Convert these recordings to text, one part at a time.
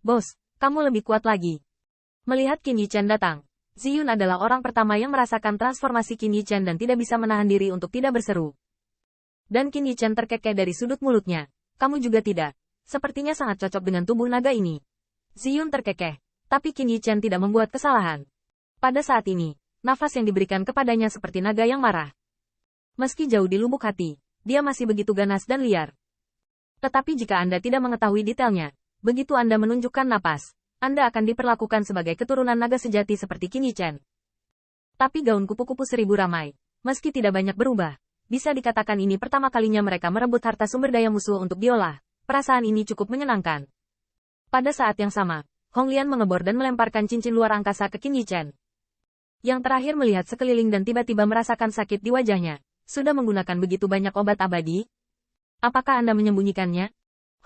Bos, kamu lebih kuat lagi. Melihat Qin Yichen datang, Ziyun adalah orang pertama yang merasakan transformasi Qin Yichen dan tidak bisa menahan diri untuk tidak berseru. Dan Qin Yichen terkekeh dari sudut mulutnya. Kamu juga tidak. Sepertinya sangat cocok dengan tubuh naga ini. Ziyun terkekeh, tapi Qin Yichen tidak membuat kesalahan. Pada saat ini, nafas yang diberikan kepadanya seperti naga yang marah. Meski jauh di lubuk hati, dia masih begitu ganas dan liar. Tetapi jika Anda tidak mengetahui detailnya, begitu Anda menunjukkan napas, Anda akan diperlakukan sebagai keturunan naga sejati seperti Qin Yichen. Tapi gaun kupu-kupu seribu ramai, meski tidak banyak berubah, bisa dikatakan ini pertama kalinya mereka merebut harta sumber daya musuh untuk diolah. Perasaan ini cukup menyenangkan. Pada saat yang sama, Hong Lian mengebor dan melemparkan cincin luar angkasa ke Qin Yichen. Yang terakhir melihat sekeliling dan tiba-tiba merasakan sakit di wajahnya. Sudah menggunakan begitu banyak obat abadi? Apakah Anda menyembunyikannya?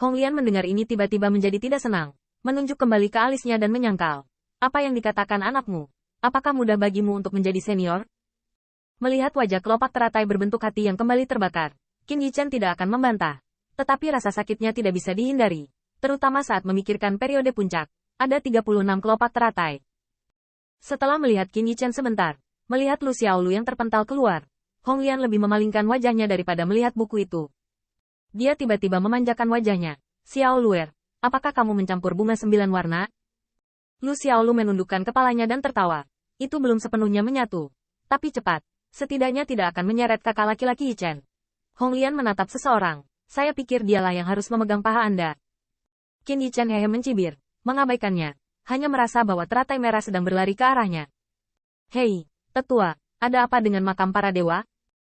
Hong Lian mendengar ini tiba-tiba menjadi tidak senang. Menunjuk kembali ke alisnya dan menyangkal. Apa yang dikatakan anakmu? Apakah mudah bagimu untuk menjadi senior? Melihat wajah kelopak teratai berbentuk hati yang kembali terbakar, Qin Yichen tidak akan membantah. Tetapi rasa sakitnya tidak bisa dihindari. Terutama saat memikirkan periode puncak. Ada 36 kelopak teratai. Setelah melihat Qin Yichen sebentar, melihat Lu Xiaolu yang terpental keluar, Hong Lian lebih memalingkan wajahnya daripada melihat buku itu. Dia tiba-tiba memanjakan wajahnya. Xiao Luer. Apakah kamu mencampur bunga 9 warna? Lu Xiaolu menundukkan kepalanya dan tertawa. Itu belum sepenuhnya menyatu. Tapi cepat. Setidaknya tidak akan menyeret kakak laki-laki Yichen. Hong Lian menatap seseorang. Saya pikir dialah yang harus memegang paha Anda. Qin Yichen hehe mencibir. Mengabaikannya. Hanya merasa bahwa teratai merah sedang berlari ke arahnya. Hei, tetua. Ada apa dengan makam para dewa?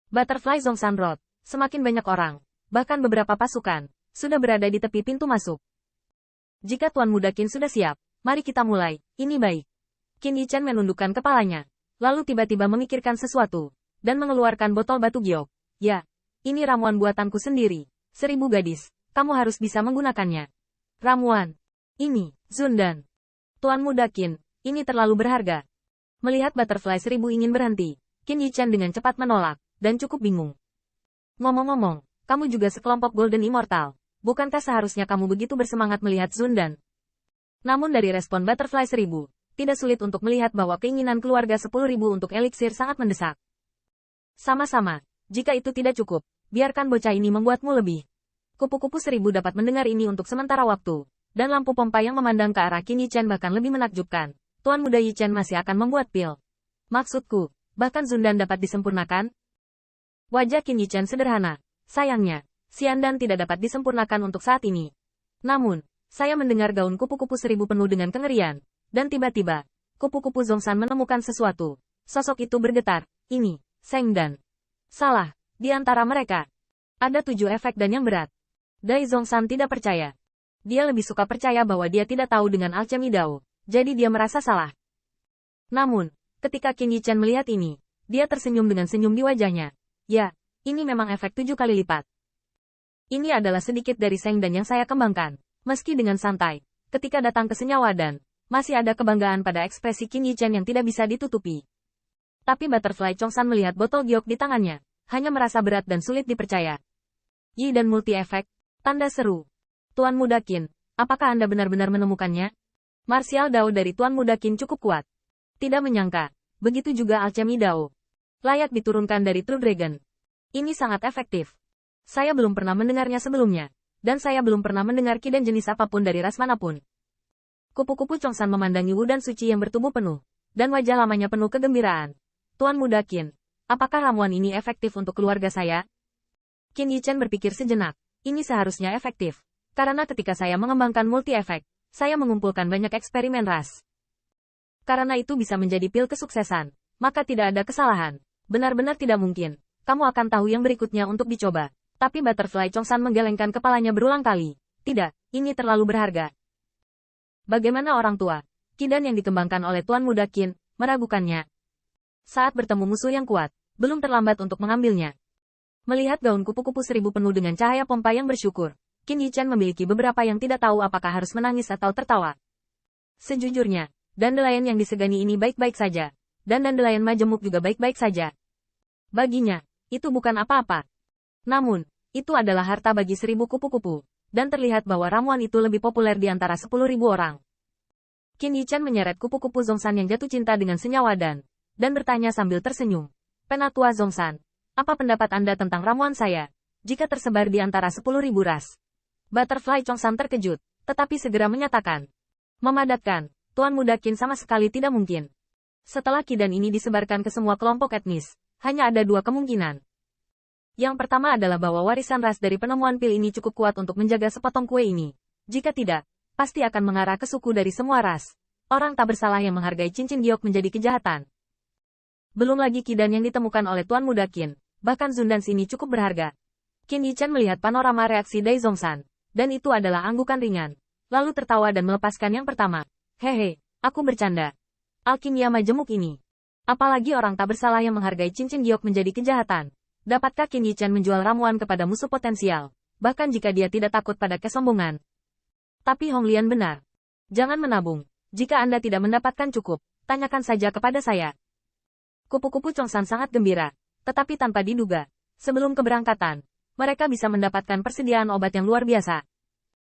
Butterfly Zhongshan Road. Semakin banyak orang. Bahkan beberapa pasukan. Sudah berada di tepi pintu masuk. Jika Tuan Muda Qin sudah siap, mari kita mulai, ini baik. Qin Yichen menundukkan kepalanya, lalu tiba-tiba memikirkan sesuatu, dan mengeluarkan botol batu giok. Ya, ini ramuan buatanku sendiri. 1000 gadis, kamu harus bisa menggunakannya. Ramuan. Ini, Zundan. Tuan Muda Qin, ini terlalu berharga. Melihat Butterfly 1000 ingin berhenti, Qin Yichen dengan cepat menolak, dan cukup bingung. Ngomong-ngomong, kamu juga sekelompok Golden Immortal. Bukankah seharusnya kamu begitu bersemangat melihat Zundan? Namun dari respon Butterfly 1000, tidak sulit untuk melihat bahwa keinginan keluarga 10.000 untuk eliksir sangat mendesak. Sama-sama, jika itu tidak cukup, biarkan bocah ini membuatmu lebih. Kupu-kupu 1000 dapat mendengar ini untuk sementara waktu, dan lampu pompa yang memandang ke arah Qin Yichen bahkan lebih menakjubkan. Tuan Muda Yichen masih akan membuat pil. Maksudku, bahkan Zundan dapat disempurnakan? Wajah Qin Yichen sederhana. Sayangnya, Xiandan tidak dapat disempurnakan untuk saat ini. Namun, saya mendengar gaun kupu-kupu 1000 penuh dengan kengerian. Dan tiba-tiba, kupu-kupu Zhongshan menemukan sesuatu. Sosok itu bergetar. Ini, Shengdan. Salah, di antara mereka. Ada 7 efek dan yang berat. Dai Zhongshan tidak percaya. Dia lebih suka percaya bahwa dia tidak tahu dengan alchemy Dao. Jadi dia merasa salah. Namun, ketika Qin Yichen melihat ini, dia tersenyum dengan senyum di wajahnya. Ya, ini memang efek 7 kali lipat. Ini adalah sedikit dari Shengdan yang saya kembangkan. Meski dengan santai, ketika datang ke senyawa dan, masih ada kebanggaan pada ekspresi Qin Yichen yang tidak bisa ditutupi. Tapi Butterfly Zhongshan melihat botol giok di tangannya, hanya merasa berat dan sulit dipercaya. Yi dan multi-efek, tanda seru. Tuan Muda Qin, apakah Anda benar-benar menemukannya? Martial Dao dari Tuan Muda Qin cukup kuat. Tidak menyangka, begitu juga alchemy Dao. Layak diturunkan dari True Dragon. Ini sangat efektif. Saya belum pernah mendengarnya sebelumnya, dan saya belum pernah mendengar ki dan jenis apapun dari ras manapun. Kupu-kupu Zhongshan memandangi Wudan suci yang bertubuh penuh, dan wajah lamanya penuh kegembiraan. Tuan Muda Qin, apakah ramuan ini efektif untuk keluarga saya? Qin Yichen berpikir sejenak, ini seharusnya efektif, karena ketika saya mengembangkan multi-efek, saya mengumpulkan banyak eksperimen ras. Karena itu bisa menjadi pil kesuksesan, maka tidak ada kesalahan. Benar-benar tidak mungkin, kamu akan tahu yang berikutnya untuk dicoba. Tapi Butterfly Zhongshan menggelengkan kepalanya berulang kali. Tidak, ini terlalu berharga. Bagaimana orang tua, Kidan yang dikembangkan oleh Tuan Muda Qin, meragukannya. Saat bertemu musuh yang kuat, belum terlambat untuk mengambilnya. Melihat gaun kupu-kupu 1000 penuh dengan cahaya pompa yang bersyukur, Qin Yichen memiliki beberapa yang tidak tahu apakah harus menangis atau tertawa. Sejujurnya, dandelion yang disegani ini baik-baik saja, dan dandelion majemuk juga baik-baik saja. Baginya, itu bukan apa-apa. Namun, itu adalah harta bagi 1000 kupu-kupu. dan terlihat bahwa ramuan itu lebih populer di antara 10.000 orang. Qin Yichan menyeret kupu-kupu Zhongshan yang jatuh cinta dengan senyawa dan bertanya sambil tersenyum. Penatua Zhongshan, apa pendapat Anda tentang ramuan saya? Jika tersebar di antara 10.000 ras. Butterfly Chongshan terkejut, tetapi segera menyatakan. Memadatkan, Tuan Muda Qin sama sekali tidak mungkin. Setelah kidan ini disebarkan ke semua kelompok etnis, hanya ada dua kemungkinan. Yang pertama adalah bahwa warisan ras dari penemuan pil ini cukup kuat untuk menjaga sepotong kue ini. Jika tidak, pasti akan mengarah ke suku dari semua ras. Orang tak bersalah yang menghargai cincin giok menjadi kejahatan. Belum lagi kidan yang ditemukan oleh Tuan Muda Qin, bahkan Zundans ini cukup berharga. Qin Yichan melihat panorama reaksi Dai Zhongshan, dan itu adalah anggukan ringan. Lalu tertawa dan melepaskan yang pertama. Hehe, aku bercanda. Alkimia majemuk ini. Apalagi orang tak bersalah yang menghargai cincin giok menjadi kejahatan. Dapatkah Qin Yichan menjual ramuan kepada musuh potensial, bahkan jika dia tidak takut pada kesombongan? Tapi Hong Lian benar. Jangan menabung. Jika Anda tidak mendapatkan cukup, tanyakan saja kepada saya. Kupu-kupu Chongshan sangat gembira, tetapi tanpa diduga. Sebelum keberangkatan, mereka bisa mendapatkan persediaan obat yang luar biasa.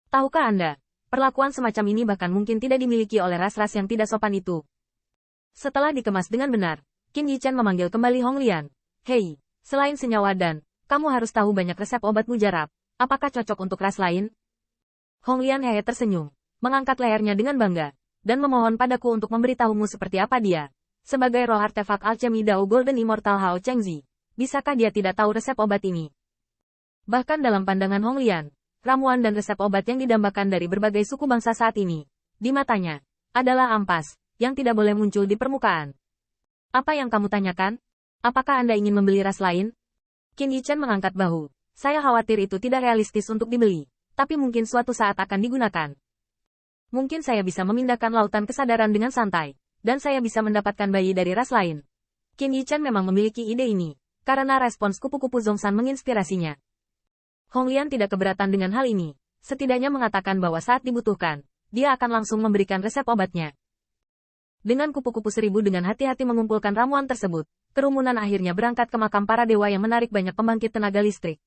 Tahukah Anda, perlakuan semacam ini bahkan mungkin tidak dimiliki oleh ras-ras yang tidak sopan itu. Setelah dikemas dengan benar, Qin Yichan memanggil kembali Hong Lian. Hei, selain senyawa dan, kamu harus tahu banyak resep obat mujarab. Apakah cocok untuk ras lain? Hong Lian hehe tersenyum, mengangkat lehernya dengan bangga, dan memohon padaku untuk memberitahumu seperti apa dia. Sebagai roh artefak alchemy Dao Golden Immortal Hao Chengzi, bisakah dia tidak tahu resep obat ini? Bahkan dalam pandangan Hong Lian, ramuan dan resep obat yang didambakan dari berbagai suku bangsa saat ini, di matanya, adalah ampas, yang tidak boleh muncul di permukaan. Apa yang kamu tanyakan? Apakah Anda ingin membeli ras lain? Qin Yichan mengangkat bahu. Saya khawatir itu tidak realistis untuk dibeli. Tapi mungkin suatu saat akan digunakan. Mungkin saya bisa memindahkan lautan kesadaran dengan santai, dan saya bisa mendapatkan bayi dari ras lain. Qin Yichan memang memiliki ide ini, karena respons kupu-kupu Zhongshan menginspirasinya. Hong Lian tidak keberatan dengan hal ini, setidaknya mengatakan bahwa saat dibutuhkan, dia akan langsung memberikan resep obatnya. Dengan kupu-kupu 1000 dengan hati-hati mengumpulkan ramuan tersebut, kerumunan akhirnya berangkat ke makam para dewa yang menarik banyak pembangkit tenaga listrik.